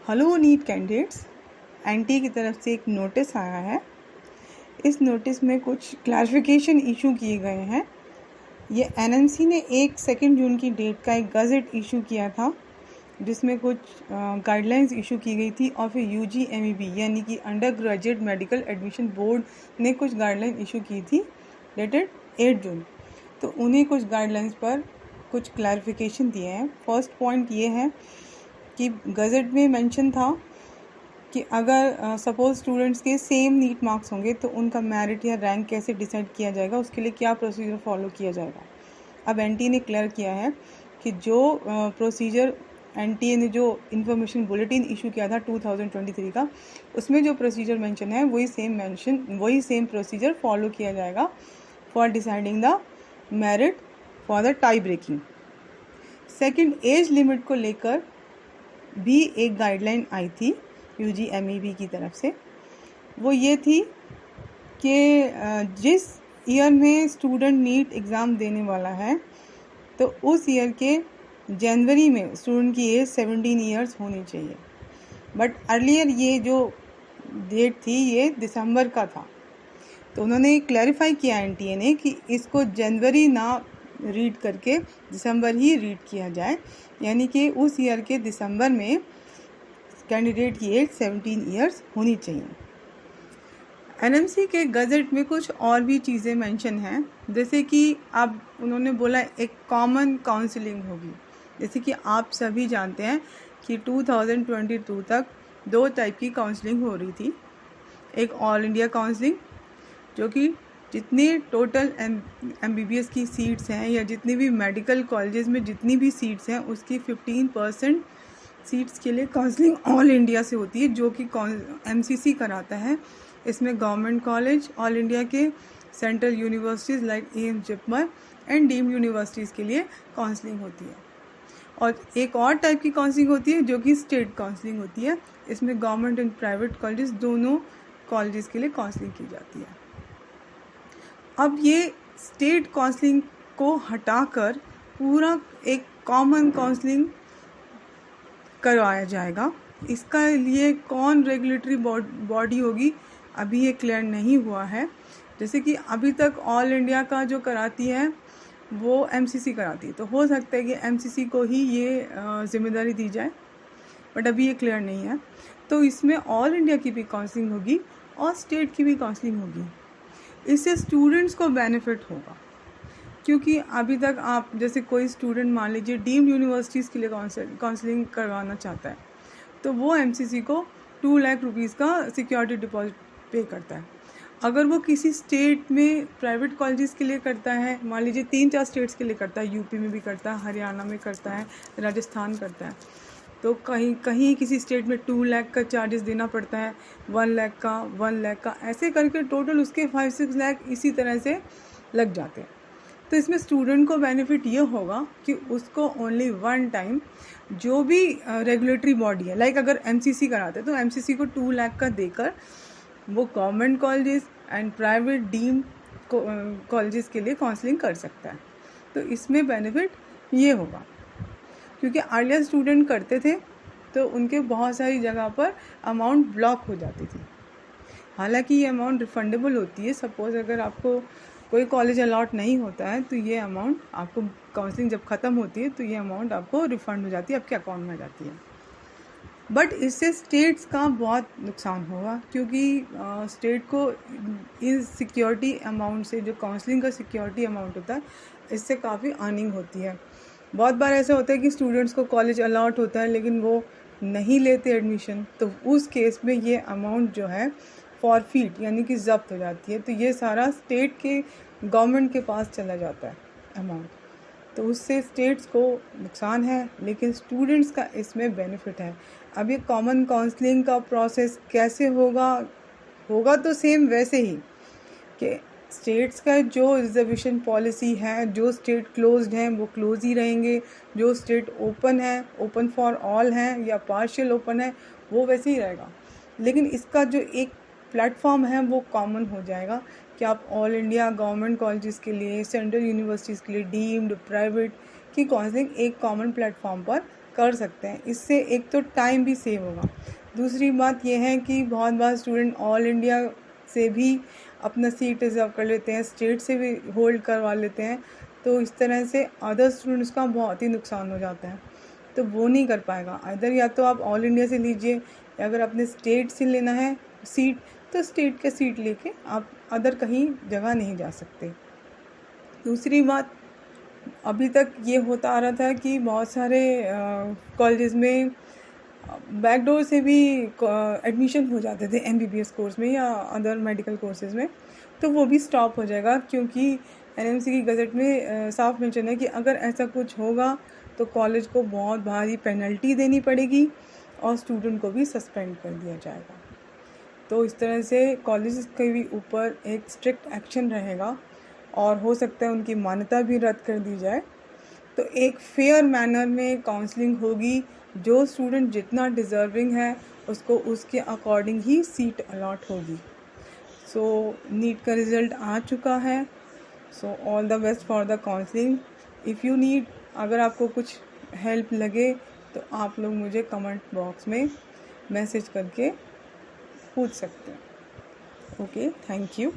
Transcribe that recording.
Hello NEET candidates, NTA की तरफ से एक नोटिस आया है। इस नोटिस में कुछ क्लैरिफिकेशन इशू किए गए हैं। ये एनएमसी ने 2 जून की डेट का एक गज़ेट इशू किया था, जिसमें कुछ गाइडलाइंस इशू की गई थी और फिर यूजीएमईबी यानी कि under graduate medical admission board ने कुछ गाइडलाइन इशू की थी डेटेड 8 जून। तो उन्हें कुछ गाइडलाइंस पर कुछ क्लैरिफिकेशन दिए हैं। फर्स्ट पॉइंट ये है कि गज़ेट में मेंशन था कि अगर सपोज स्टूडेंट्स के सेम नीट मार्क्स होंगे तो उनका मेरिट या रैंक कैसे डिसाइड किया जाएगा, उसके लिए क्या प्रोसीजर फॉलो किया जाएगा। अब एनटीए ने क्लियर किया है कि जो प्रोसीजर एनटीए ने जो इन्फॉर्मेशन बुलेटिन इशू किया था 2023 का, उसमें जो प्रोसीजर मेंशन है वही सेम प्रोसीजर फॉलो किया जाएगा for deciding the merit for the tie breaking. Second, age limit को लेकर भी एक गाइडलाइन आई थी यूजीएमईबी की तरफ से। वो ये थी कि जिस ईयर में स्टूडेंट नीट एग्ज़ाम देने वाला है तो उस ईयर के जनवरी में स्टूडेंट की एज 17 ईयर्स होनी चाहिए। बट अर्लियर ये जो डेट थी ये दिसंबर का था, तो उन्होंने क्लैरिफाई किया एनटीए ने कि इसको जनवरी ना रीड करके दिसंबर ही रीड किया जाए, यानी कि उस ईयर के दिसंबर में कैंडिडेट की एज 17 ईयर्स होनी चाहिए। एनएमसी के गज़ेट में कुछ और भी चीज़ें मेंशन हैं, जैसे कि अब उन्होंने बोला एक कॉमन काउंसलिंग होगी। जैसे कि आप सभी जानते हैं कि 2022 तक 2 टाइप की काउंसलिंग हो रही थी। एक ऑल इंडिया काउंसलिंग, जो कि जितनी टोटल एमबीबीएस की सीट्स हैं या जितनी भी मेडिकल कॉलेजेस में जितनी भी सीट्स हैं उसकी 15% सीट्स के लिए काउंसलिंग ऑल इंडिया से होती है, जो कि एमसीसी कराता है। इसमें गवर्नमेंट कॉलेज, ऑल इंडिया के central universities like AIIMS, JIPMER and deemed universities के लिए काउंसलिंग होती है। और एक और टाइप की काउंसलिंग होती है जो कि स्टेट काउंसलिंग होती है। इसमें गवर्नमेंट एंड प्राइवेट कॉलेजेस दोनों कॉलेजेस के लिए काउंसलिंग की जाती है। अब ये स्टेट काउंसलिंग को हटाकर पूरा एक कॉमन काउंसलिंग करवाया जाएगा। इसका लिए कौन रेगुलेटरी बॉडी होगी अभी ये क्लियर नहीं हुआ है। जैसे कि अभी तक ऑल इंडिया का जो कराती है वो एमसीसी कराती है, तो हो सकता है कि एमसीसी को ही ये जिम्मेदारी दी जाए, बट अभी ये क्लियर नहीं है। तो इसमें ऑल इंडिया की भी काउंसलिंग होगी और स्टेट की भी काउंसलिंग होगी। इससे स्टूडेंट्स को बेनिफिट होगा, क्योंकि अभी तक आप जैसे कोई स्टूडेंट मान लीजिए डीम्ड यूनिवर्सिटीज़ के लिए काउंसलिंग करवाना चाहता है, तो वो एमसीसी को 2 लाख रुपीज़ का सिक्योरिटी डिपॉजिट पे करता है। अगर वो किसी स्टेट में प्राइवेट कॉलेजेस के लिए करता है, मान लीजिए 3-4 स्टेट्स के लिए करता है, यूपी में भी करता है, हरियाणा में करता है, राजस्थान करता है, तो कहीं किसी स्टेट में 2 लाख का चार्जेस देना पड़ता है, 1 लाख का, ऐसे करके टोटल उसके 5-6 लाख इसी तरह से लग जाते हैं। तो इसमें स्टूडेंट को बेनिफिट ये होगा कि उसको ओनली 1 टाइम जो भी रेगुलेटरी बॉडी है, लाइक अगर एमसीसी कराते हैं तो एमसीसी को 2 लाख का देकर वो government colleges and private deemed colleges के लिए काउंसलिंग कर सकता है। तो इसमें बेनिफिट ये होगा, क्योंकि अर्लियर स्टूडेंट करते थे तो उनके बहुत सारी जगह पर अमाउंट ब्लॉक हो जाती थी। हालांकि ये अमाउंट रिफंडेबल होती है। सपोज़ अगर आपको कोई कॉलेज अलॉट नहीं होता है तो ये अमाउंट आपको, काउंसलिंग जब ख़त्म होती है तो ये अमाउंट आपको रिफ़ंड हो जाती है, आपके अकाउंट में आ जाती है। बट इससे स्टेट्स का बहुत नुकसान होगा, क्योंकि स्टेट को इस सिक्योरिटी अमाउंट से, जो काउंसलिंग का सिक्योरिटी अमाउंट होता है, इससे काफ़ी अर्निंग होती है। बहुत बार ऐसा होता है कि स्टूडेंट्स को कॉलेज अलॉट होता है लेकिन वो नहीं लेते एडमिशन, तो उस केस में ये अमाउंट जो है फॉरफीट यानी कि ज़ब्त हो जाती है। तो ये सारा स्टेट के गवर्नमेंट के पास चला जाता है अमाउंट, तो उससे स्टेट्स को नुकसान है लेकिन स्टूडेंट्स का इसमें बेनिफिट है। अब ये कॉमन काउंसलिंग का प्रोसेस कैसे होगा तो सेम वैसे ही कि स्टेट्स का जो रिजर्वेशन पॉलिसी है, जो स्टेट क्लोज्ड हैं वो क्लोज ही रहेंगे, जो स्टेट ओपन है, ओपन फॉर ऑल हैं या पार्शियल ओपन है, वो वैसे ही रहेगा। लेकिन इसका जो एक प्लेटफॉर्म है वो कॉमन हो जाएगा कि आप ऑल इंडिया गवर्नमेंट कॉलेजेस के लिए, सेंट्रल यूनिवर्सिटीज़ के लिए, डीम्ड प्राइवेट की काउंसलिंग एक कॉमन प्लेटफॉर्म पर कर सकते हैं। इससे एक तो टाइम भी सेव होगा। दूसरी बात यह है कि बहुत बार स्टूडेंट ऑल इंडिया से भी अपना सीट रिज़र्व कर लेते हैं, स्टेट से भी होल्ड करवा लेते हैं, तो इस तरह से अदर स्टूडेंट्स का बहुत ही नुकसान हो जाता है। तो वो नहीं कर पाएगा। इधर या तो आप ऑल इंडिया से लीजिए, या अगर अपने स्टेट से लेना है सीट तो स्टेट का सीट लेके आप अदर कहीं जगह नहीं जा सकते। दूसरी बात, अभी तक ये होता आ रहा था कि बहुत सारे कॉलेजेस में बैकडोर से भी एडमिशन हो जाते थे MBBS कोर्स में या अदर मेडिकल कोर्सेज़ में, तो वो भी स्टॉप हो जाएगा, क्योंकि NMC की गज़ट में साफ मेंशन है कि अगर ऐसा कुछ होगा तो कॉलेज को बहुत भारी पेनल्टी देनी पड़ेगी और स्टूडेंट को भी सस्पेंड कर दिया जाएगा। तो इस तरह से कॉलेज के भी ऊपर एक स्ट्रिक्ट एक्शन रहेगा और हो सकता है उनकी मान्यता भी रद्द कर दी जाए। तो एक फेयर मैनर में काउंसलिंग होगी, जो स्टूडेंट जितना डिज़र्विंग है उसको उसके अकॉर्डिंग ही सीट अलॉट होगी। सो नीट का रिज़ल्ट आ चुका है। So all the best for the counselling. If you need, अगर आपको कुछ हेल्प लगे तो आप लोग मुझे कमेंट बॉक्स में मैसेज करके पूछ सकते हैं। Okay, thank you.